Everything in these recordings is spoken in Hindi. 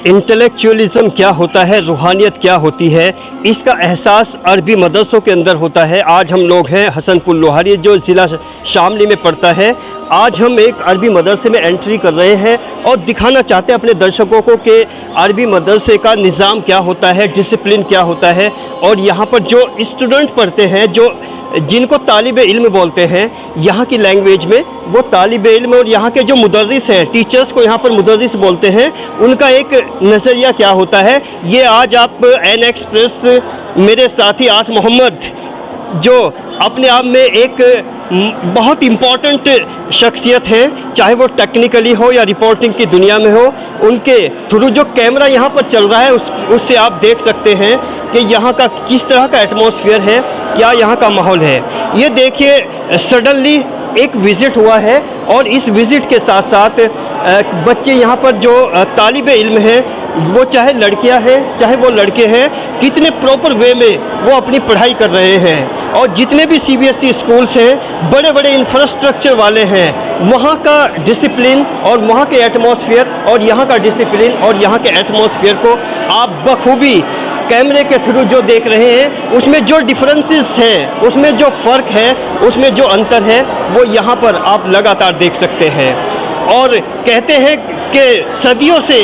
इंटेलेक्चुअलिज़म क्या होता है, रूहानियत क्या होती है, इसका एहसास अरबी मदरसों के अंदर होता है। आज हम लोग हैं हसनपुर लोहारी जो ज़िला शामली में पड़ता है। आज हम एक अरबी मदरसे में एंट्री कर रहे हैं और दिखाना चाहते हैं अपने दर्शकों को कि अरबी मदरसे का निज़ाम क्या होता है, डिसिप्लिन क्या होता है। और यहाँ पर जो स्टूडेंट पढ़ते हैं, जिनको तालिब इल्म बोलते हैं यहाँ की लैंग्वेज में, वो तालिब इल्म और यहाँ के जो मुदर्रिस हैं, टीचर्स को यहाँ पर मुदर्रिस बोलते हैं, उनका एक नज़रिया क्या होता है, ये आज आप एन एक्सप्रेस मेरे साथी आस मोहम्मद, जो अपने आप में एक बहुत इम्पॉर्टेंट शख्सियत है, चाहे वो टेक्निकली हो या रिपोर्टिंग की दुनिया में हो, उनके थ्रू जो कैमरा यहाँ पर चल रहा है उससे आप देख सकते हैं कि यहाँ का किस तरह का एटमॉस्फेयर है, क्या यहाँ का माहौल है। ये देखिए सडनली एक विज़िट हुआ है और इस विज़िट के साथ साथ बच्चे यहाँ पर जो तालिब इल्म हैं, वो चाहे लड़कियाँ हैं चाहे वो लड़के हैं, कितने प्रॉपर वे में वो अपनी पढ़ाई कर रहे हैं। और जितने भी CBSE स्कूल्स हैं, बड़े बड़े इंफ्रास्ट्रक्चर वाले हैं, वहाँ का डिसिप्लिन और वहाँ के एटमॉस्फेयर और यहाँ का डिसिप्लिन और यहाँ के एटमॉस्फेयर को आप बखूबी कैमरे के थ्रू जो देख रहे हैं, उसमें जो डिफरेंसेस हैं, उसमें जो फ़र्क है, उसमें जो अंतर है, वो यहाँ पर आप लगातार देख सकते हैं। और कहते हैं कि सदियों से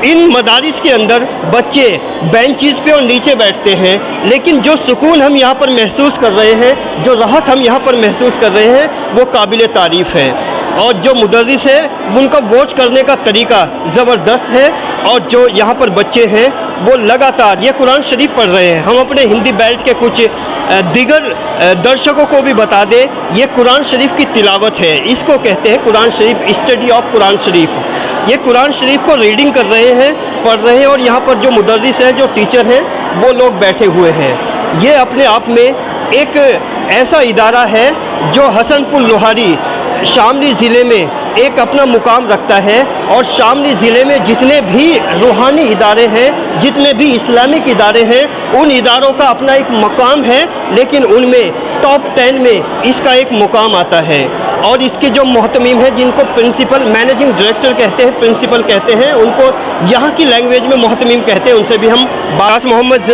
इन मदारिस के अंदर बच्चे बेंचेस पे और नीचे बैठते हैं, लेकिन जो सुकून हम यहाँ पर महसूस कर रहे हैं, जो राहत हम यहाँ पर महसूस कर रहे हैं, वो काबिल तारीफ़ है। और जो मुदर्रिस है, उनका वॉच करने का तरीका ज़बरदस्त है। और जो यहाँ पर बच्चे हैं, वो लगातार ये कुरान शरीफ पढ़ रहे हैं। हम अपने हिंदी बेल्ट के कुछ दीगर दर्शकों को भी बता दें, ये कुरान शरीफ की तिलावत है, इसको कहते हैं कुरान शरीफ, स्टडी ऑफ कुरान शरीफ। ये कुरान शरीफ को रीडिंग कर रहे हैं, पढ़ रहे हैं। और यहाँ पर जो मुदर्रिस हैं, जो टीचर हैं, वो लोग बैठे हुए हैं। ये अपने आप में एक ऐसा इदारा है जो हसनपुर लोहारी शामली ज़िले में एक अपना मुकाम रखता है। और शामली ज़िले में जितने भी रूहानी इदारे हैं, जितने भी इस्लामिक इदारे हैं, उन इदारों का अपना एक मकाम है, लेकिन उनमें टॉप 10 में इसका एक मुकाम आता है। और इसके जो मोहतमीम हैं, जिनको प्रिंसिपल मैनेजिंग डायरेक्टर कहते हैं, प्रिंसिपल कहते हैं, उनको यहाँ की लैंग्वेज में मोहतमीम कहते हैं, उनसे भी हम बास मोहम्मद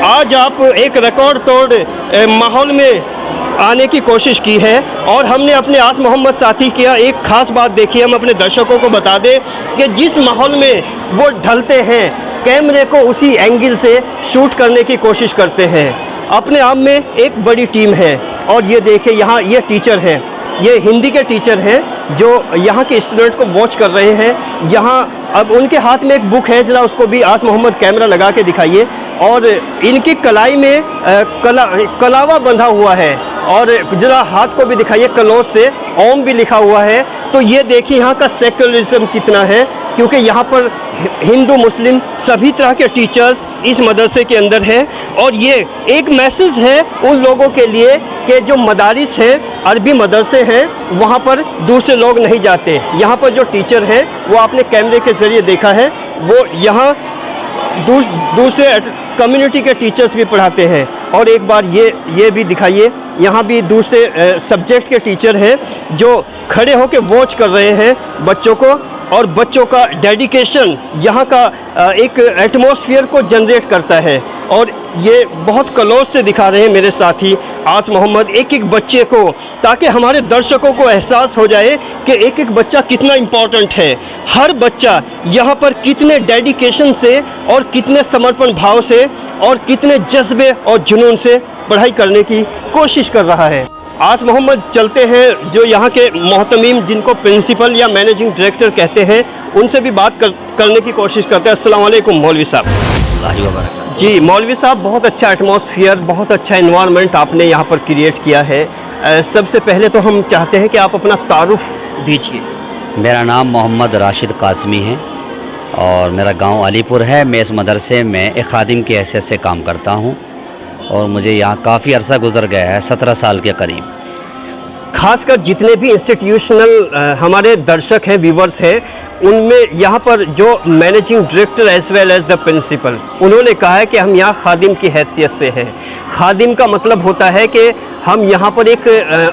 आज आप एक रिकॉर्ड तोड़ माहौल में आने की कोशिश की है। और हमने अपने आस मोहम्मद साथी किया एक ख़ास बात देखी, हम अपने दर्शकों को बता दें कि जिस माहौल में वो ढलते हैं, कैमरे को उसी एंगल से शूट करने की कोशिश करते हैं। अपने आप में एक बड़ी टीम है। और ये देखिए यहाँ ये टीचर हैं, ये हिंदी के टीचर हैं जो यहाँ के स्टूडेंट को वॉच कर रहे हैं। यहाँ अब उनके हाथ में एक बुक है, ज़रा उसको भी आस मोहम्मद कैमरा लगा के दिखाइए। और इनकी कलाई में कलावा बंधा हुआ है, और ज़रा हाथ को भी दिखाइए, कलोस से ओम भी लिखा हुआ है। तो ये देखिए यहाँ का सेक्युलरिज्म कितना है, क्योंकि यहाँ पर हिंदू मुस्लिम सभी तरह के टीचर्स इस मदरसे के अंदर हैं। और ये एक मैसेज है उन लोगों के लिए कि जो मदारिस हैं, अरबी मदरसे हैं, वहाँ पर दूसरे लोग नहीं जाते। यहाँ पर जो टीचर हैं, वो आपने कैमरे के ज़रिए देखा है, वो यहाँ दूसरे कम्युनिटी के टीचर्स भी पढ़ाते हैं। और एक बार ये भी दिखाइए, यहाँ भी दूसरे सब्जेक्ट के टीचर हैं जो खड़े होकर वॉच कर रहे हैं बच्चों को। और बच्चों का डेडिकेशन यहाँ का एक एटमॉस्फेयर को जनरेट करता है। और ये बहुत क्लोज से दिखा रहे हैं मेरे साथी आस मोहम्मद एक एक बच्चे को, ताकि हमारे दर्शकों को एहसास हो जाए कि एक एक बच्चा कितना इम्पोर्टेंट है। हर बच्चा यहाँ पर कितने डेडिकेशन से और कितने समर्पण भाव से और कितने जज्बे और जुनून से पढ़ाई करने की कोशिश कर रहा है। आस मोहम्मद चलते हैं जो यहाँ के मोहतमीम, जिनको प्रिंसिपल या मैनेजिंग डायरेक्टर कहते हैं, उनसे भी बात करने की कोशिश करते हैं। अस्सलाम वालेकुम मौलवी साहब। जी मौलवी साहब, बहुत अच्छा एटमॉस्फेयर, बहुत अच्छा एनवायरनमेंट आपने यहाँ पर क्रिएट किया है। सबसे पहले तो हम चाहते हैं कि आप अपना तारुफ दीजिए। मेरा नाम मोहम्मद राशिद कासमी है और मेरा गांव अलीपुर है। मैं इस मदरसे में एक खादिम की हैसियत से काम करता हूं और मुझे यहाँ काफ़ी अरसा गुजर गया है, 17 साल के करीब। खासकर जितने भी इंस्टीट्यूशनल हमारे दर्शक हैं, व्यूवर्स हैं, उनमें यहाँ पर जो managing director as well as the principal, उन्होंने कहा है कि हम यहाँ खादिम की हैसियत से हैं। खादिम का मतलब होता है कि हम यहाँ पर एक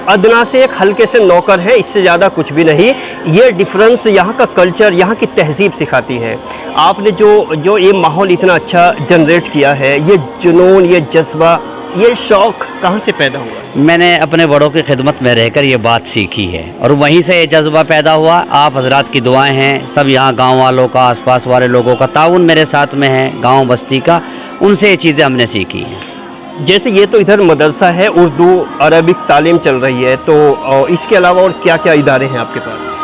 अदना से एक हल्के से नौकर हैं, इससे ज़्यादा कुछ भी नहीं। ये डिफरेंस यहाँ का कल्चर, यहाँ की तहजीब सिखाती है। आपने जो ये माहौल इतना अच्छा जनरेट किया है, ये जुनून, ये जज्बा, ये शौक़ कहाँ से पैदा हुआ? मैंने अपने बड़ों की खिदमत में रहकर ये बात सीखी है और वहीं से ये जज्बा पैदा हुआ। आप हजरात की दुआएं हैं, सब यहाँ गांव वालों का, आसपास वाले लोगों का ताउन मेरे साथ में है, गांव बस्ती का, उनसे ये चीज़ें हमने सीखी हैं। जैसे ये तो इधर मदरसा है, उर्दू अरबिक तालीम चल रही है, तो इसके अलावा और क्या क्या इदारे हैं आपके पास?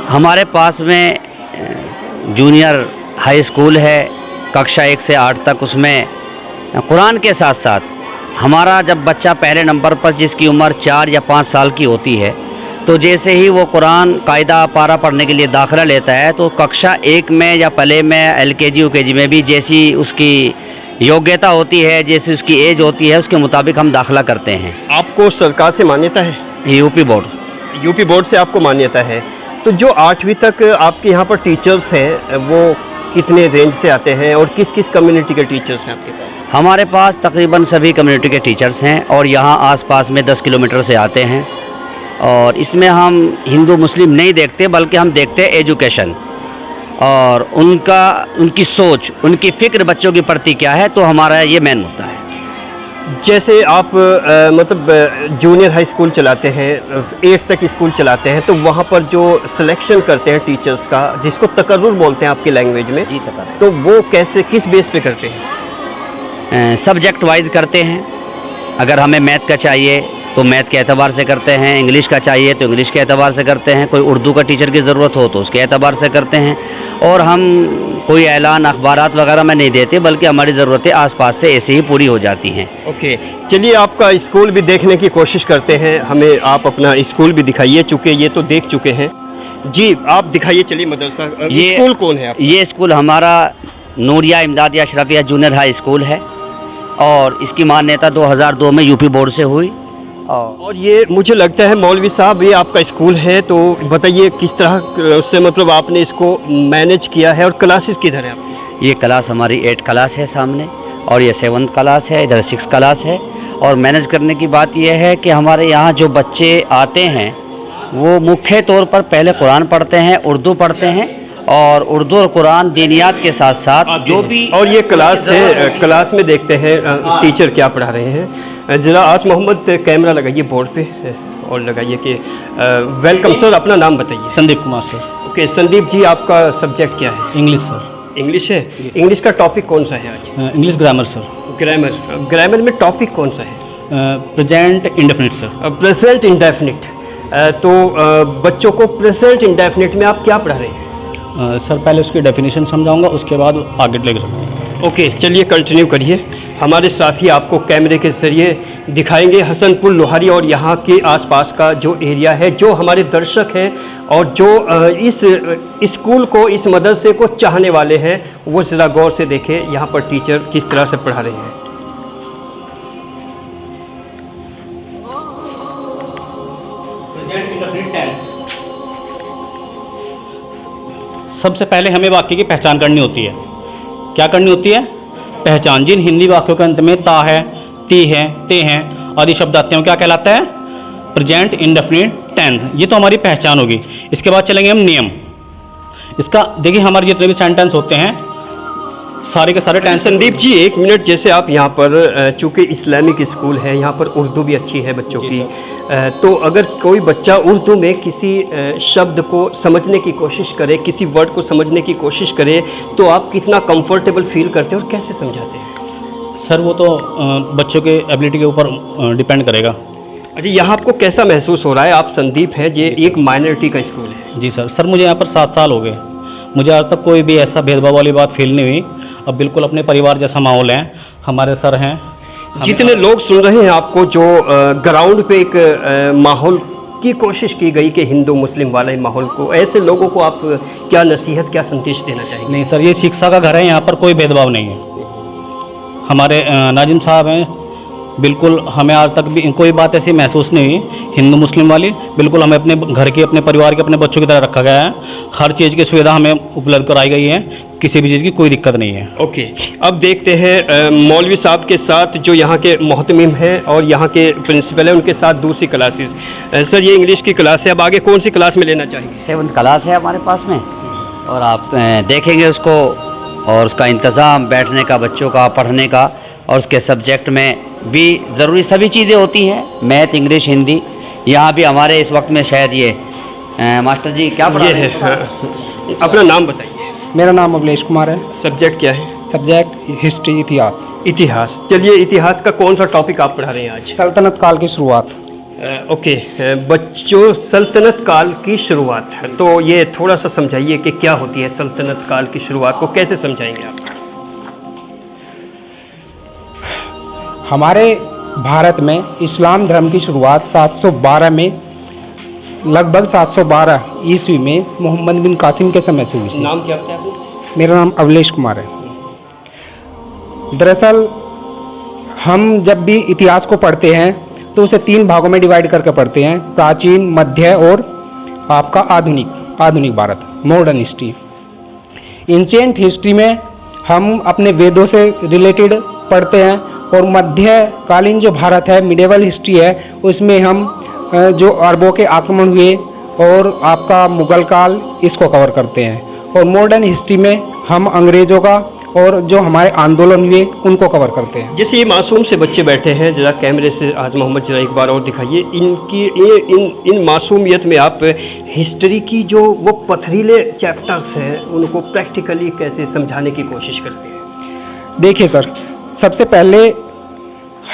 हमारे पास में जूनियर हाई स्कूल है, कक्षा 1 से 8 तक। उसमें कुरान के साथ साथ हमारा जब बच्चा पहले नंबर पर, जिसकी उम्र 4 या 5 साल की होती है, तो जैसे ही वो कुरान कायदा पारा पढ़ने के लिए दाखिला लेता है, तो कक्षा 1 में या पहले में LKG UKG में भी जैसी उसकी योग्यता होती है, जैसी उसकी एज होती है, उसके मुताबिक हम दाखिला करते हैं। आपको सरकार से मान्यता है? यूपी बोर्ड से आपको मान्यता है। तो जो 8वीं तक आपके यहाँ पर टीचर्स हैं, वो कितने रेंज से आते हैं और किस किस कम्युनिटी के टीचर्स हैं आपके पास? हमारे पास तकरीबन सभी कम्युनिटी के टीचर्स हैं और यहाँ आसपास में 10 किलोमीटर से आते हैं। और इसमें हम हिंदू मुस्लिम नहीं देखते, बल्कि हम देखते हैं एजुकेशन और उनकी सोच, उनकी फ़िक्र बच्चों के प्रति क्या है, तो हमारा ये मेन मुद्दा है। जैसे आप मतलब जूनियर हाई स्कूल चलाते हैं, 8th तक स्कूल चलाते हैं, तो वहाँ पर जो सिलेक्शन करते हैं टीचर्स का, जिसको तकर्रुर बोलते हैं आपकी लैंग्वेज में, जी तकर्रुर, तो वो कैसे, किस बेस पे करते हैं? सब्जेक्ट वाइज करते हैं। अगर हमें मैथ का चाहिए तो मैथ के एतबार से करते हैं, इंग्लिश का चाहिए तो इंग्लिश के एतबार से करते हैं, कोई उर्दू का टीचर की ज़रूरत हो तो उसके एतबार से करते हैं। और हम कोई ऐलान अखबारात वगैरह में नहीं देते, बल्कि हमारी ज़रूरतें आसपास से ऐसे ही पूरी हो जाती हैं। ओके, चलिए आपका स्कूल भी देखने की कोशिश करते हैं। हमें आप अपना स्कूल भी दिखाइए, चूँकि ये तो देख चुके हैं। जी, आप दिखाइए, चलिए मदरसा। ये स्कूल कौन है आपका? ये स्कूल हमारा Nooriya Imdadiya Ashrafiya junior high school है और इसकी मान्यता 2002 में यूपी बोर्ड से हुई। और ये मुझे लगता है मौलवी साहब, ये आपका स्कूल है, तो बताइए किस तरह से मतलब आपने इसको मैनेज किया है और क्लासेस किधर है आपकी? ये क्लास हमारी 8 क्लास है सामने, और ये 7th क्लास है, इधर 6 क्लास है। और मैनेज करने की बात यह है कि हमारे यहाँ जो बच्चे आते हैं वो मुख्य तौर पर पहले कुरान पढ़ते हैं, उर्दू पढ़ते हैं, और उर्दू और कुरान दीनियात के साथ साथ जो भी। और ये क्लास है, क्लास में देखते हैं टीचर क्या पढ़ा रहे हैं। ज़रा आज मोहम्मद कैमरा लगाइए बोर्ड पे और लगाइए कि वेलकम सर, अपना नाम बताइए। संदीप कुमार सर। ओके संदीप जी, आपका सब्जेक्ट क्या है? English sir. इंग्लिश है। इंग्लिश का टॉपिक कौन सा है आज? English grammar sir. ग्रामर में टॉपिक कौन सा है? Present indefinite sir. Present indefinite. तो बच्चों को प्रेजेंट इंडेफिनिट में आप क्या पढ़ा रहे हैं? सर पहले उसकी डेफिनेशन समझाऊंगा, उसके बाद आगे लेकर चलूँगा। ओके, चलिए कंटिन्यू करिए। हमारे साथी आपको कैमरे के ज़रिए दिखाएंगे हसनपुर लोहारी और यहाँ के आसपास का जो एरिया है, जो हमारे दर्शक हैं और जो इस स्कूल को, इस मदरसे को चाहने वाले हैं, वो ज़रा गौर से देखें यहाँ पर टीचर किस तरह से पढ़ा रहे हैं। सबसे पहले हमें वाक्य की पहचान करनी होती है। क्या करनी होती है? पहचान। जिन हिंदी वाक्यों के अंत में ता है, ती है, ते हैं आदि शब्द आते हैं, क्या कहलाता है? Present indefinite tense. ये तो हमारी पहचान होगी। इसके बाद चलेंगे हम नियम। इसका देखिए, हमारे जितने भी सेंटेंस होते हैं सारे के सारे टेंस। संदीप जी, एक मिनट, जैसे आप यहाँ पर चूँकि इस्लामिक स्कूल है, यहाँ पर उर्दू भी अच्छी है बच्चों की, तो अगर कोई बच्चा उर्दू में किसी शब्द को समझने की कोशिश करे, किसी वर्ड को समझने की कोशिश करे, तो आप कितना कंफर्टेबल फील करते हैं और कैसे समझाते हैं? सर वो तो बच्चों के एबिलिटी के ऊपर डिपेंड करेगा। अच्छा, यहाँ आपको कैसा महसूस हो रहा है? आप संदीप हैं, ये एक माइनॉरिटी का स्कूल है। जी सर मुझे यहाँ पर 7 साल हो गए। मुझे आज तक कोई भी ऐसा भेदभाव वाली बात फील नहीं हुई। अब बिल्कुल अपने परिवार जैसा माहौल है। हमारे सर हैं, जितने लोग सुन रहे हैं आपको, जो ग्राउंड पे एक माहौल की कोशिश की गई कि हिंदू मुस्लिम वाले माहौल को, ऐसे लोगों को आप क्या नसीहत, क्या संदेश देना चाहेंगे? नहीं सर, ये शिक्षा का घर है, यहाँ पर कोई भेदभाव नहीं है। हमारे नाजिम साहब हैं, बिल्कुल हमें आज तक भी कोई बात ऐसी महसूस नहीं हुई हिंदू मुस्लिम वाली। बिल्कुल हमें अपने घर के, अपने परिवार के, अपने बच्चों की तरह रखा गया है। हर चीज़ की सुविधा हमें उपलब्ध कराई गई है, किसी भी चीज़ की कोई दिक्कत नहीं है। ओके, अब देखते हैं मौलवी साहब के साथ जो यहाँ के मोहतमिम हैं और यहाँ के प्रिंसिपल हैं, उनके साथ दूसरी क्लासेस। सर, ये इंग्लिश की क्लास है, अब आगे कौन सी क्लास में लेना चाहेंगे? 7th क्लास है हमारे पास में, और आप देखेंगे उसको, और उसका इंतज़ाम बैठने का, बच्चों का पढ़ने का, और उसके सब्जेक्ट में भी ज़रूरी सभी चीज़ें होती हैं, मैथ, इंग्लिश, हिंदी। यहाँ भी हमारे इस वक्त में शायद ये मास्टर जी क्या पढ़ा ये रहे है, हैं? हाँ। अपना नाम बताइए। मेरा नाम अवलेश कुमार है। सब्जेक्ट क्या है? सब्जेक्ट हिस्ट्री, इतिहास। इतिहास। चलिए, इतिहास का कौन सा टॉपिक आप पढ़ा रहे हैं आज? सल्तनत काल की शुरुआत। ओके, बच्चों, सल्तनत काल की शुरुआत है, तो ये थोड़ा सा समझाइए कि क्या होती है सल्तनत काल की शुरुआत, को कैसे समझाएंगे आप? हमारे भारत में इस्लाम धर्म की शुरुआत 712 में, लगभग 712 ईस्वी में मोहम्मद बिन कासिम के समय से हुई थी। नाम क्या बताया आपने? मेरा नाम अवलेश कुमार है। दरअसल हम जब भी इतिहास को पढ़ते हैं तो उसे 3 भागों में डिवाइड करके पढ़ते हैं, प्राचीन, मध्य और आपका आधुनिक Bharat, modern history. Ancient history में हम अपने वेदों से रिलेटेड पढ़ते हैं, और मध्यकालीन जो भारत है, मिडेवल हिस्ट्री है, उसमें हम जो अरबों के आक्रमण हुए और आपका मुगल काल, इसको कवर करते हैं। और मॉडर्न हिस्ट्री में हम अंग्रेज़ों का और जो हमारे आंदोलन हुए उनको कवर करते हैं। जैसे ये मासूम से बच्चे बैठे हैं, जरा कैमरे से आज मोहम्मद जरा एक बार और दिखाइए इनकी, इन मासूमियत में आप हिस्ट्री की जो वो पथरीले चैप्टर्स हैं उनको प्रैक्टिकली कैसे समझाने की कोशिश करते हैं? देखिए सर, सबसे पहले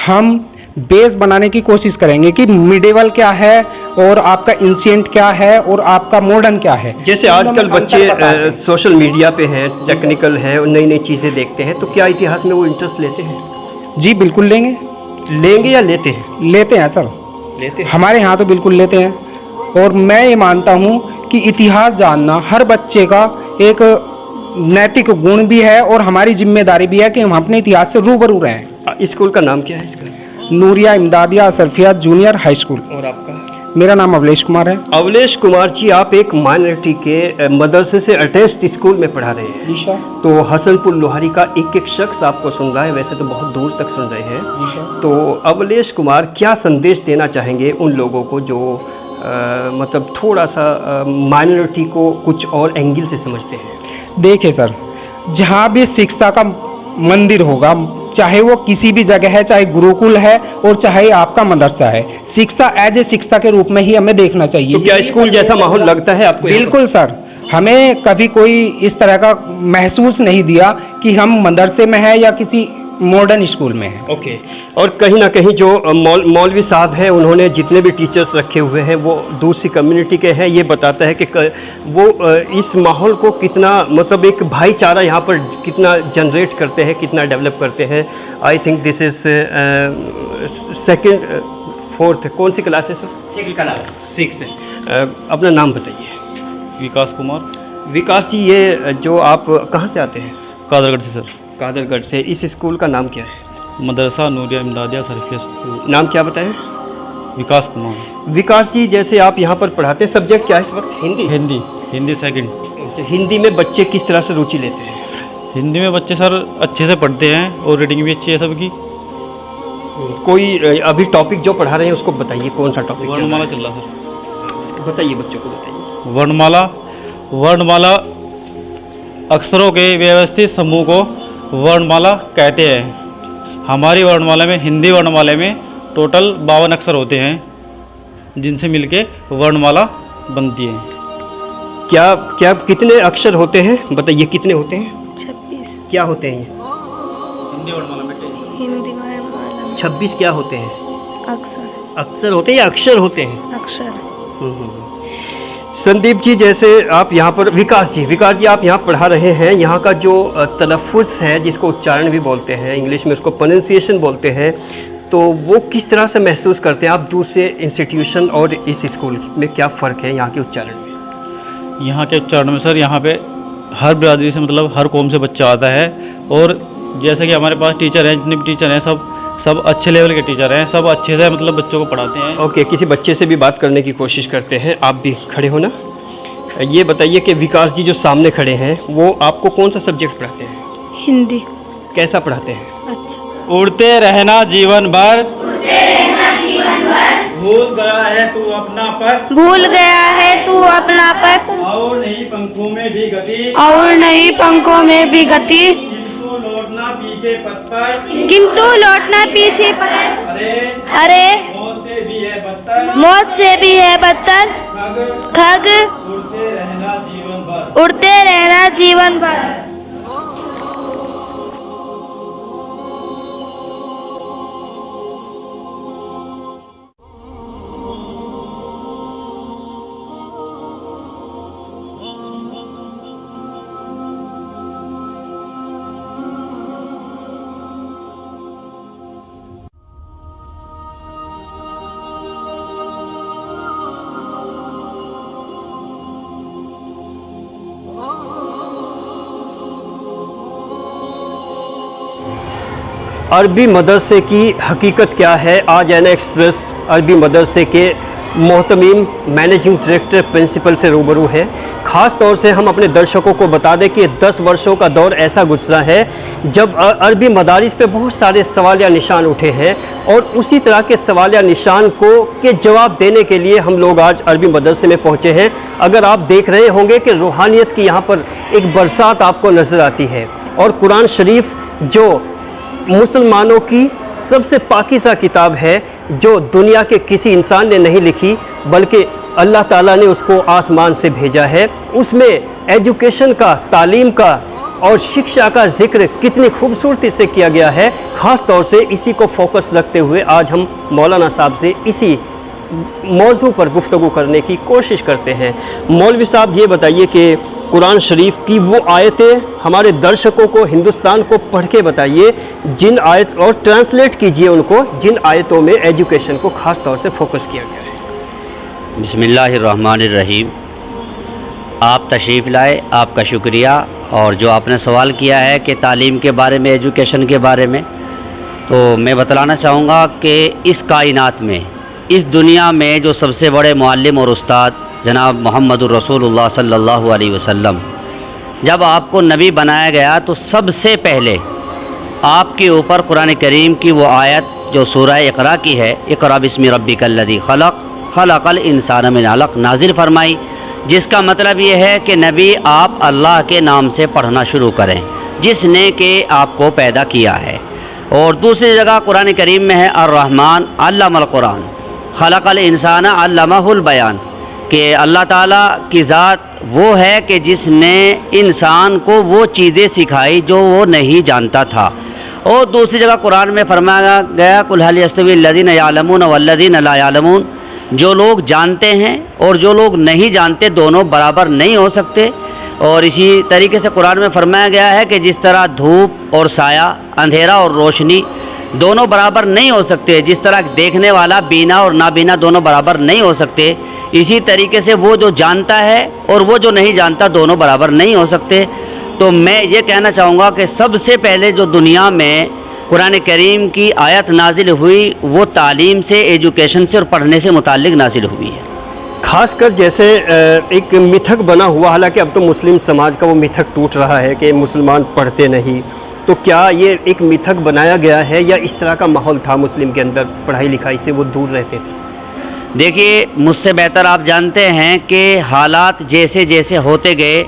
हम बेस बनाने की कोशिश करेंगे कि मिडेवल क्या है और आपका एंशिएंट क्या है और आपका मॉडर्न क्या है। जैसे आजकल बच्चे सोशल मीडिया पे हैं, टेक्निकल हैं और नई नई चीज़ें देखते हैं, तो क्या इतिहास में वो इंटरेस्ट लेते हैं? जी बिल्कुल लेंगे। लेंगे या लेते हैं? लेते हैं सर, लेते हैं। हमारे यहाँ तो बिल्कुल लेते हैं। और मैं ये मानता हूँ कि इतिहास जानना हर बच्चे का एक नैतिक गुण भी है और हमारी जिम्मेदारी भी है कि हम अपने इतिहास से रूबरू रहें। स्कूल का नाम क्या है इसका? Nooriya Imdadiya Asrafiya junior high school. और आपका? मेरा नाम अवलेश कुमार है। अवलेश कुमार जी, आप एक माइनॉरिटी के मदरसे से अटैच्ड स्कूल में पढ़ा रहे हैं। जी सर। तो हसनपुर लोहारी का एक एक शख्स आपको सुन रहा है, वैसे तो बहुत दूर तक सुन रहे हैं। जी सर। तो अवलेश कुमार क्या संदेश देना चाहेंगे उन लोगों को जो मतलब थोड़ा सा माइनॉरिटी को कुछ और एंगल से समझते हैं? देखिए सर, जहाँ भी शिक्षा का मंदिर होगा, चाहे वो किसी भी जगह है, चाहे गुरुकुल है और चाहे आपका मदरसा है, शिक्षा एज ए शिक्षा के रूप में ही हमें देखना चाहिए। तो क्या स्कूल जैसा माहौल लगता है आपको? बिल्कुल सर, हमें कभी कोई इस तरह का महसूस नहीं दिया कि हम मदरसे में हैं या किसी मॉडर्न स्कूल में हैं। ओके। और कहीं ना कहीं जो मौलवी साहब हैं, उन्होंने जितने भी टीचर्स रखे हुए हैं वो दूसरी कम्युनिटी के हैं, ये बताता है कि वो इस माहौल को कितना, मतलब एक भाईचारा यहाँ पर कितना जनरेट करते हैं, कितना डेवलप करते हैं। I think this is second, fourth, कौन सी क्लास है सर? 6th class. 6 है। अपना नाम बताइए। विकास कुमार। विकास जी, ये जो आप कहाँ से आते हैं? कादरगढ़ से सर। कादरगढ़ से। इस स्कूल का नाम क्या है? मदरसा नूरिया इमदादिया सरफिया। नाम क्या बताएं? विकास कुमार। विकास जी, जैसे आप यहाँ पर पढ़ाते हैं, सब्जेक्ट क्या है इस वक्त? हिंदी। हिंदी सेकंड। तो हिंदी में बच्चे किस तरह से रुचि लेते हैं? हिंदी में बच्चे सर अच्छे से पढ़ते हैं और रीडिंग भी अच्छी है सबकी। कोई अभी टॉपिक जो पढ़ा रहे हैं उसको बताइए, कौन सा टॉपिक चल रहा वर्णमाला है? चल रहा सर। बताइए, बच्चों को बताइए। वर्णमाला अक्षरों के व्यवस्थित समूह को वर्णमाला कहते हैं। हमारी वर्णमाला में, हिंदी वर्णमाला में टोटल 52 अक्षर होते हैं, जिनसे मिलके वर्णमाला बनती है। क्या क्या कितने अक्षर होते हैं बताइए, कितने होते हैं? 26। क्या होते हैं ये? हिंदी वर्णमाला में हिंदी वर्णमाला में 26 क्या होते हैं? अक्षर। अक्षर होते हैं या अक्षर होते हैं? अक्षर। संदीप जी, जैसे आप यहाँ पर, विकास जी आप यहाँ पढ़ा रहे हैं, यहाँ का जो तलफ़ुज़ है, जिसको उच्चारण भी बोलते हैं, इंग्लिश में उसको प्रोनंसिएशन बोलते हैं, तो वो किस तरह से महसूस करते हैं आप दूसरे इंस्टीट्यूशन और इस स्कूल में? क्या फ़र्क है यहाँ के उच्चारण में? यहाँ के उच्चारण में सर, यहाँ पे हर बिरादरी से, मतलब हर कौम से बच्चा आता है। और जैसे कि हमारे पास टीचर हैं, जितने भी टीचर हैं सब सब अच्छे लेवल के टीचर हैं, सब अच्छे से मतलब बच्चों को पढ़ाते हैं। ओके, किसी बच्चे से भी बात करने की कोशिश करते हैं। आप भी खड़े हो ना। ये बताइए कि विकास जी जो सामने खड़े हैं वो आपको कौन सा सब्जेक्ट पढ़ाते हैं? हिंदी। कैसा पढ़ाते हैं? अच्छा। उड़ते रहना जीवन भर, भूल गया है तू अपना पथ, भूल गया है तू अपना पथ, और नहीं पंखों में भी गति, और नहीं पंखों में भी गति, किंतु लौटना पीछे पथ पर, किंतु लौटना पीछे पर। अरे अरे मौत से भी है बदतर, मौत से भी है बदतर, खग खग उड़ते रहना जीवन भर। उड़ते रहना जीवन भर। अरबी मदरसे की हकीकत क्या है? आज एन एक्सप्रेस अरबी मदरसे के मोहतमीम मैनेजिंग डायरेक्टर प्रिंसिपल से रूबरू है। ख़ास तौर से हम अपने दर्शकों को बता दें कि 10 वर्षों का दौर ऐसा गुजरा है जब अरबी मदारिस पे बहुत सारे सवालिया निशान उठे हैं, और उसी तरह के सवालिया निशान के जवाब देने के लिए हम लोग आज अरबी मदरसे में पहुँचे हैं। अगर आप देख रहे होंगे कि रूहानियत की यहाँ पर एक बरसात आपको नज़र आती है, और कुरान शरीफ जो मुसलमानों की सबसे पाकीज़ा किताब है, जो दुनिया के किसी इंसान ने नहीं लिखी बल्कि अल्लाह ताला ने उसको आसमान से भेजा है, उसमें एजुकेशन का, तालीम का और शिक्षा का जिक्र कितनी खूबसूरती से किया गया है। ख़ास तौर से इसी को फोकस रखते हुए आज हम मौलाना साहब से इसी मौजू पर गुफ्तगू करने की कोशिश करते हैं। मौलवी साहब, ये बताइए कि कुरान शरीफ की वो आयतें हमारे दर्शकों को, हिंदुस्तान को पढ़ के बताइए जिन आयत, और ट्रांसलेट कीजिए उनको, जिन आयतों में एजुकेशन को ख़ास तौर से फोकस किया गया है। बिस्मिल्लाहिर्रहमानिर्रहीम। आप तशरीफ़ लाए, आपका शुक्रिया। और जो आपने सवाल किया है कि तालीम के बारे में, एजुकेशन के बारे में, तो मैं बतलाना चाहूँगा कि इस कायनात में, इस दुनिया में जो सबसे बड़े मुअल्लिम और उस्ताद जनाब मोहम्मदुर रसूलुल्लाह सल्लल्लाहु अलैहि वसल्लम, जब आपको नबी बनाया गया तो सबसे पहले आपके ऊपर कुरान करीम की वो आयत जो सूरह इक़रा की है, इक़रा बिस्मि रब्बिकल्लज़ी खलक़ खलक़ल इंसान मिन अलक़, नाजिल फरमाई, जिसका मतलब ये है कि नबी आप अल्लाह के नाम से पढ़ना शुरू करें जिसने कि आपको पैदा किया है। और दूसरी जगह कुरान करीम में है अर्रहमान अल्लमल कुरान खलक़ल इंसान अल्लमहुल बयान, कि अल्लाह ताला की ज़ात वो है कि जिसने इंसान को वो चीज़ें सिखाई जो वो नहीं जानता था। और दूसरी जगह कुरान में फरमाया गया कुल हल यस्तवी लज़ीना यालमून वल्लज़ीना ला यालमून, जो लोग जानते हैं और जो लोग नहीं जानते दोनों बराबर नहीं हो सकते। और इसी तरीके से कुरान में फरमाया गया है कि जिस तरह धूप और साया, अंधेरा और रोशनी दोनों बराबर नहीं हो सकते, जिस तरह देखने वाला बीना और नाबीना दोनों बराबर नहीं हो सकते, इसी तरीके से वो जो जानता है और वो जो नहीं जानता दोनों बराबर नहीं हो सकते। तो मैं ये कहना चाहूँगा कि सबसे पहले जो दुनिया में कुरान करीम की आयत नाजिल हुई वो तालीम से, एजुकेशन से और पढ़ने से मुताल्लिक़ नाजिल हुई है। खासकर जैसे एक मिथक बना हुआ, हालांकि अब तो मुस्लिम समाज का वो मिथक टूट रहा है कि मुसलमान पढ़ते नहीं, तो क्या ये एक मिथक बनाया गया है या इस तरह का माहौल था मुस्लिम के अंदर, पढ़ाई लिखाई से वो दूर रहते थे? देखिए, मुझसे बेहतर आप जानते हैं कि हालात जैसे जैसे होते गए,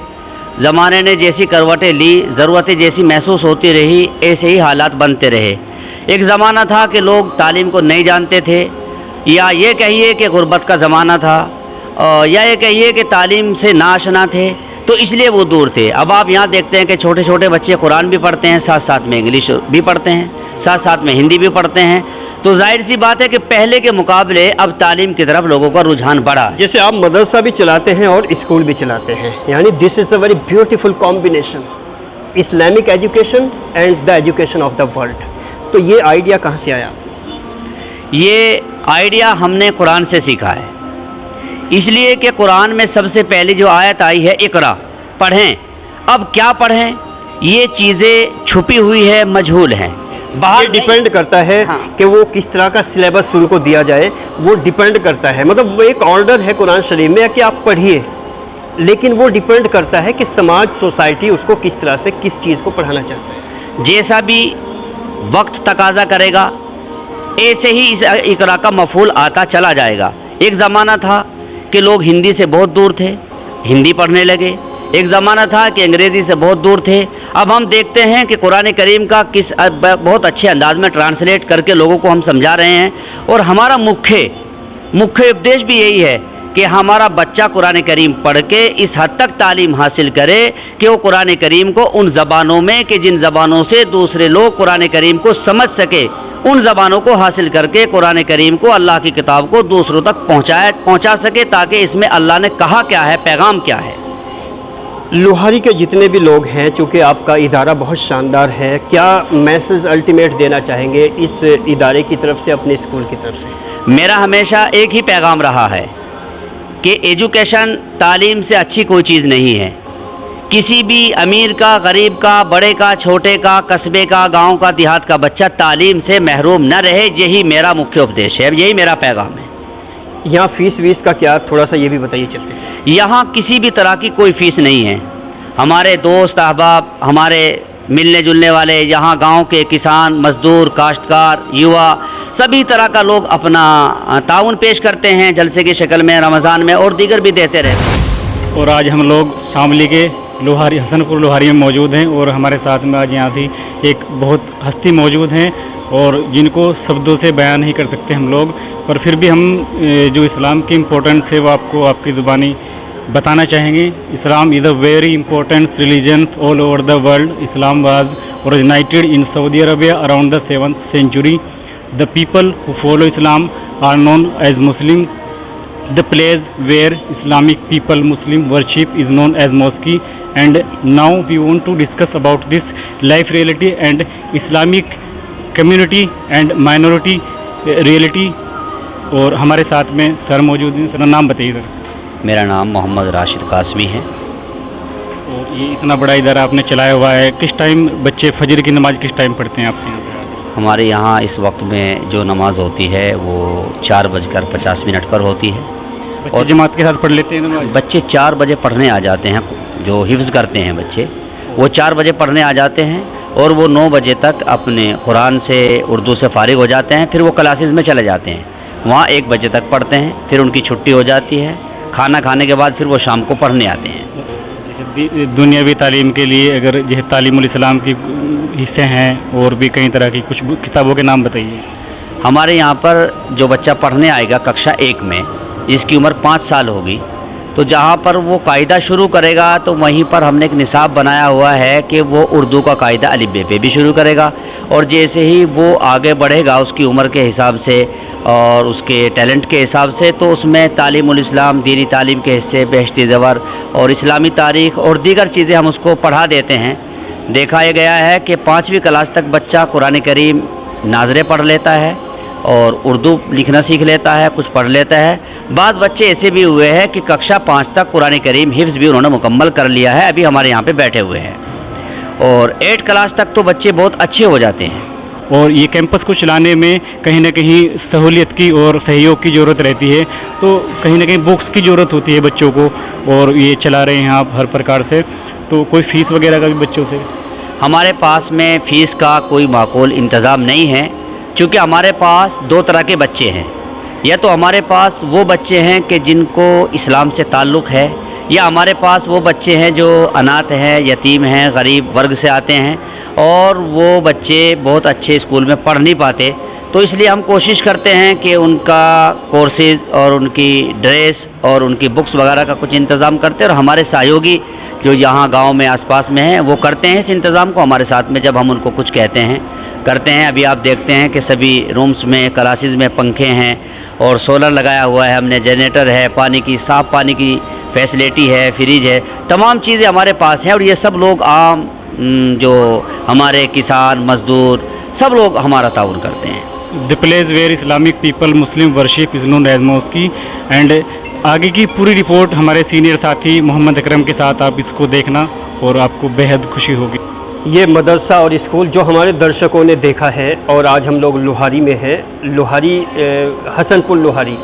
ज़माने ने जैसी करवटें ली, ज़रूरतें जैसी महसूस होती रही, ऐसे ही हालात बनते रहे। एक ज़माना था कि लोग तालीम को नहीं जानते थे, या ये कहिए कि गुर्बत का ज़माना था, या ये कहिए कि तालीम से नाआशना थे, तो इसलिए वो दूर थे। अब आप यहाँ देखते हैं कि छोटे छोटे बच्चे कुरान भी पढ़ते हैं, साथ साथ में इंग्लिश भी पढ़ते हैं, साथ साथ में हिंदी भी पढ़ते हैं। तो जाहिर सी बात है कि पहले के मुकाबले अब तालीम की तरफ लोगों का रुझान बढ़ा। जैसे आप मदरसा भी चलाते हैं और स्कूल भी चलाते हैं, यानी this is a very beautiful combination, Islamic education and the education of the world. तो ये आइडिया कहाँ से आया? ये आइडिया हमने कुरान से सीखा है, इसलिए कि कुरान में सबसे पहली जो आयत आई है इकरा, पढ़ें। अब क्या पढ़ें, ये चीज़ें छुपी हुई है, मजहूल हैं। बाहर ये डिपेंड करता है हाँ। कि वो किस तरह का सिलेबस उनको दिया जाए, वो डिपेंड करता है। मतलब वो एक ऑर्डर है कुरान शरीफ में कि आप पढ़िए, लेकिन वो डिपेंड करता है कि समाज, सोसाइटी उसको किस तरह से, किस चीज़ को पढ़ाना चाहता है। जैसा भी वक्त तकाजा करेगा ऐसे ही इस इकरा का मफूल आता चला जाएगा। एक ज़माना था कि लोग हिंदी से बहुत दूर थे, हिंदी पढ़ने लगे। एक ज़माना था कि अंग्रेज़ी से बहुत दूर थे। अब हम देखते हैं कि कुरान करीम का किस बहुत अच्छे अंदाज में ट्रांसलेट करके लोगों को हम समझा रहे हैं। और हमारा मुख्य उपदेश भी यही है कि हमारा बच्चा कुरान करीम पढ़ के इस हद तक तालीम हासिल करे कि वो कुरान करीम को उन ज़बानों में, कि जिन ज़बानों से दूसरे लोग कुरान करीम को समझ सके, उन ज़बानों को हासिल करके कुरान करीम को, अल्लाह की किताब को दूसरों तक पहुँचा सके, ताकि इसमें अल्लाह ने कहा क्या है, पैगाम क्या है। लोहारी के जितने भी लोग हैं, चूँकि आपका इदारा बहुत शानदार है, क्या मैसेज अल्टीमेट देना चाहेंगे इस इदारे की तरफ से, अपने स्कूल की तरफ से? मेरा हमेशा एक ही पैगाम रहा है कि एजुकेशन, तालीम से अच्छी कोई चीज़ नहीं है। किसी भी अमीर का, गरीब का, बड़े का, छोटे का, कस्बे का, गांव का, देहात का बच्चा तालीम से महरूम न रहे, यही मेरा मुख्य उपदेश है, यही मेरा पैगाम है। यहाँ फ़ीस वीस का क्या, थोड़ा सा ये भी बताइए चलते। यहाँ किसी भी तरह की कोई फ़ीस नहीं है। हमारे दोस्त अहबाब, हमारे मिलने जुलने वाले, यहाँ गांव के किसान, मज़दूर, काश्तकार, युवा, सभी तरह का लोग अपना ताउन पेश करते हैं जलसे की शक्ल में, रमज़ान में, और दीगर भी देते रहते हैं। और आज हम लोग शामली के लोहारी, हसनपुर लोहारी में मौजूद हैं और हमारे साथ में आज यहाँ से एक बहुत हस्ती मौजूद हैं और जिनको शब्दों से बयान नहीं कर सकते हम लोग, पर फिर भी हम जो इस्लाम की इम्पोर्टेंस है वो आपको आपकी ज़ुबानी बताना चाहेंगे। Islam is a very important religion all over the world. Islam was originated in Saudi Arabia around the 7th century. The people who follow Islam are known as Muslim. The place where Islamic people Muslim worship is known as mosque. And now we want to discuss about this life reality and Islamic community and minority reality. और हमारे साथ में सर मौजूद हैं। सर नाम बताइए सर। मेरा नाम मोहम्मद राशिद कासमी है। और ये इतना बड़ा इदारा आपने चलाया हुआ है, किस टाइम बच्चे फजर की नमाज किस टाइम पढ़ते हैं आपके यहाँ पे? हमारे यहाँ इस वक्त में जो नमाज होती है वो 4:50 पर होती है। और जमात के साथ पढ़ लेते हैं नमाज? बच्चे 4 बजे पढ़ने आ जाते हैं। जो हिफ्ज़ करते हैं बच्चे, वो 4 बजे पढ़ने आ जाते हैं और वो 9 बजे तक अपने कुरान से, उर्दू से फ़ारिग हो जाते हैं। फिर वो क्लासेस में चले जाते हैं, वहाँ 1 बजे तक पढ़ते हैं। फिर उनकी छुट्टी हो जाती है। खाना खाने के बाद फिर वो शाम को पढ़ने आते हैं। दुनियावी तालीम के लिए अगर जैसे तालीमुल इस्लाम की हिस्से हैं और भी कई तरह की कुछ किताबों के नाम बताइए। हमारे यहाँ पर जो बच्चा पढ़ने आएगा कक्षा 1 में, जिसकी उम्र 5 साल होगी, तो जहाँ पर वो कायदा शुरू करेगा तो वहीं पर हमने एक निसाब बनाया हुआ है कि वो उर्दू का कायदा अलिफ बे पे भी शुरू करेगा। और जैसे ही वो आगे बढ़ेगा उसकी उम्र के हिसाब से और उसके टैलेंट के हिसाब से, तो उसमें तालीमुल इस्लाम, दीनी तालीम के हिस्से, बेहश्ती ज़बर और इस्लामी तारीख़ और दीगर चीज़ें हम उसको पढ़ा देते हैं। देखा यह गया है कि 5वीं क्लास तक बच्चा कुरान करीम नाज़रे पढ़ लेता है और उर्दू लिखना सीख लेता है, कुछ पढ़ लेता है। बाद बच्चे ऐसे भी हुए हैं कि कक्षा 5 तक कुरान करीम हिफ्ज़ भी उन्होंने मुकम्मल कर लिया है, अभी हमारे यहाँ पे बैठे हुए हैं। और 8 क्लास तक तो बच्चे बहुत अच्छे हो जाते हैं। और ये कैंपस को चलाने में कहीं ना कहीं सहूलियत की और सहयोग की ज़रूरत रहती है, तो कहीं ना कहीं बुक्स की ज़रूरत होती है बच्चों को, और ये चला रहे हैं आप हर प्रकार से, तो कोई फ़ीस वगैरह का भी बच्चों से? हमारे पास में फ़ीस का कोई माकूल इंतज़ाम नहीं है, क्योंकि हमारे पास 2 तरह के बच्चे हैं। या तो हमारे पास वो बच्चे हैं कि जिनको इस्लाम से ताल्लुक़ है, या हमारे पास वो बच्चे हैं जो अनाथ हैं, यतीम हैं, गरीब वर्ग से आते हैं और वो बच्चे बहुत अच्छे स्कूल में पढ़ नहीं पाते। तो इसलिए हम कोशिश करते हैं कि उनका कोर्सेज़ और उनकी ड्रेस और उनकी बुक्स वगैरह का कुछ इंतज़ाम करते हैं। और हमारे सहयोगी जो यहाँ गांव में आसपास में हैं वो करते हैं इस इंतज़ाम को हमारे साथ में, जब हम उनको कुछ कहते हैं करते हैं। अभी आप देखते हैं कि सभी रूम्स में, क्लासेस में पंखे हैं और सोलर लगाया हुआ है हमने, जनरेटर है, पानी की, साफ़ पानी की फैसिलिटी है, फ्रिज है, तमाम चीज़ें हमारे पास हैं। और ये सब लोग आम जो हमारे किसान, मज़दूर, सब लोग हमारा ताउन करते हैं। The place where Islamic people Muslim worship is known as mosque. And आगे की पूरी रिपोर्ट हमारे सीनियर साथी मोहम्मद अकरम के साथ आप इसको देखना और आपको बेहद खुशी होगी। ये मदरसा और स्कूल जो हमारे दर्शकों ने देखा है, और आज हम लोग लोहारी में हैं, लोहारी हसनपुर लोहारी,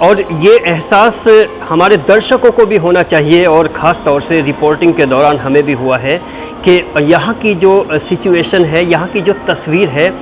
और ये एहसास हमारे दर्शकों को भी होना चाहिए और ख़ास तौर से रिपोर्टिंग के दौरान हमें भी हुआ है कि यहाँ की जो सिचुएशन है, यहाँ की जो तस्वीर है,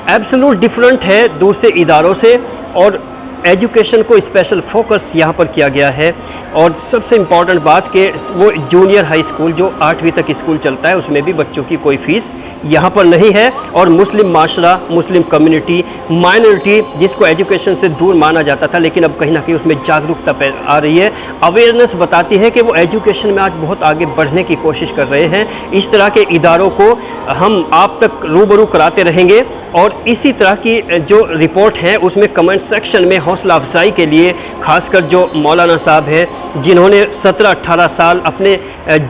एब्सोल्यूट डिफरेंट है दूसरे इदारों से, और एजुकेशन को स्पेशल फोकस यहाँ पर किया गया है। और सबसे इम्पॉर्टेंट बात कि वो जूनियर हाई स्कूल जो 8वीं तक स्कूल चलता है उसमें भी बच्चों की कोई फ़ीस यहाँ पर नहीं है। और मुस्लिम माशरा, मुस्लिम कम्युनिटी, माइनॉरिटी जिसको एजुकेशन से दूर माना जाता था, लेकिन अब कहीं ना कहीं उसमें जागरूकता आ रही है। अवेयरनेस बताती है कि वो एजुकेशन में आज बहुत आगे बढ़ने की कोशिश कर रहे हैं। इस तरह के इदारों को हम आप तक रूबरू कराते रहेंगे, और इसी तरह की जो रिपोर्ट है उसमें कमेंट सेक्शन में हौसला अफजाई के लिए खासकर जो मौलाना साहब हैं जिन्होंने 17-18 साल अपने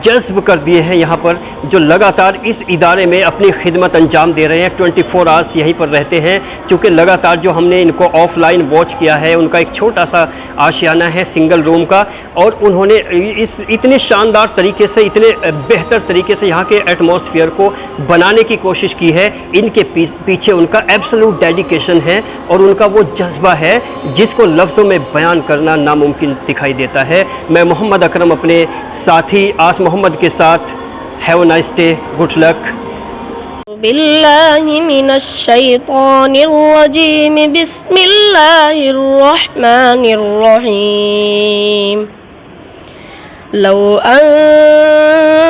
जज्ब कर दिए हैं यहाँ पर, जो लगातार इस इदारे में अपनी खिदमत अंजाम दे रहे हैं, 24 आवर्स यहीं पर रहते हैं। चूँकि लगातार जो हमने इनको ऑफलाइन वॉच किया है, उनका एक छोटा सा आशियाना है सिंगल रूम का, और उन्होंने इस इतने शानदार तरीके से, इतने बेहतर तरीके से यहाँ के एटमॉस्फेयर को बनाने की कोशिश की है। इनके पीछे उनका एब्सोल्यूट डेडिकेशन है और उनका वो जज्बा है जिसको लफ्ज़ों में बयान करना नामुमकिन दिखाई देता है। मैं मोहम्मद अकरम अपने साथी आस मोहम्मद के साथ, have a nice day, good luck. बिल्लाहि मिनश शैतानिर रजीम, बिस्मिल्लाहिर रहमानिर रहीम। लौ अंज़लना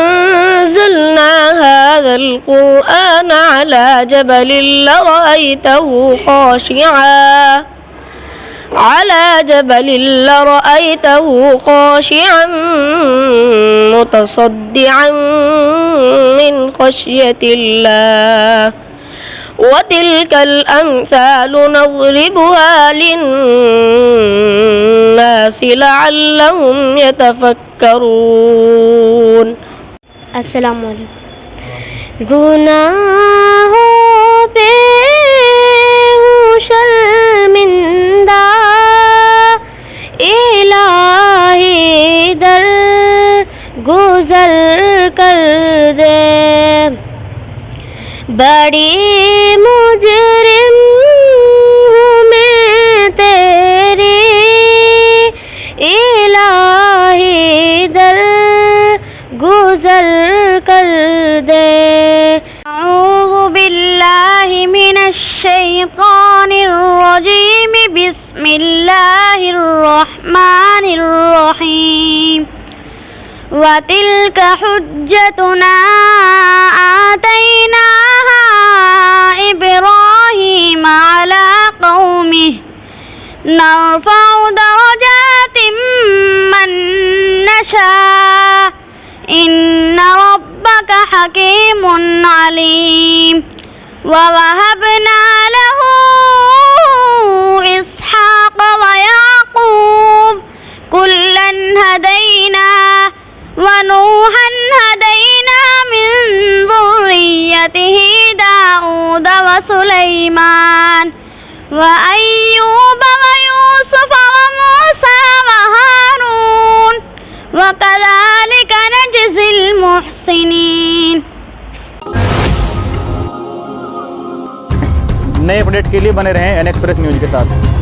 हाज़ल क़ुरआन अला जबलिन लरअयतहु ख़ाशिअन मुतसद्दिअन मिन ख़श्यतिल्लाह वतिल्कल अम्सालु नज़रिबुहा लिन्नासि लअल्लहुम यतफ़क्करून। अस्सलाम वालेकुम। गुनाहों पे हूँ शर्मिंदा, इलाही दर गुज़र कर दे, बड़ी मुजरिम हूँ मैं तेरी, इलाही दर गुज़र कर दे। अऊज़ु बिल्लाहि मिनश शैतानिर रजीम, बिस्मिल्लाहिर रहमानिर रहीम। वतिल्क हुज्जतुना आतैनाहा इब्राहीम अला कौमिहि, नरफ़उ दरजातिम मन नशा, इन्न रब्बक हकीमुन अलीम। ववहबना लहू इसहाक़ व याक़ूब, कुल्लन हदैना व नूहन हदैना मिन ज़ुर्रिय्यतिही दाऊद व सुलैमान व अय्यूब व यूसुफ व मूसा व हारून व कज़ालिक नजज़िल मुहसिनीन। नए अपडेट के लिए बने रहें एन एक्सप्रेस न्यूज़ के साथ।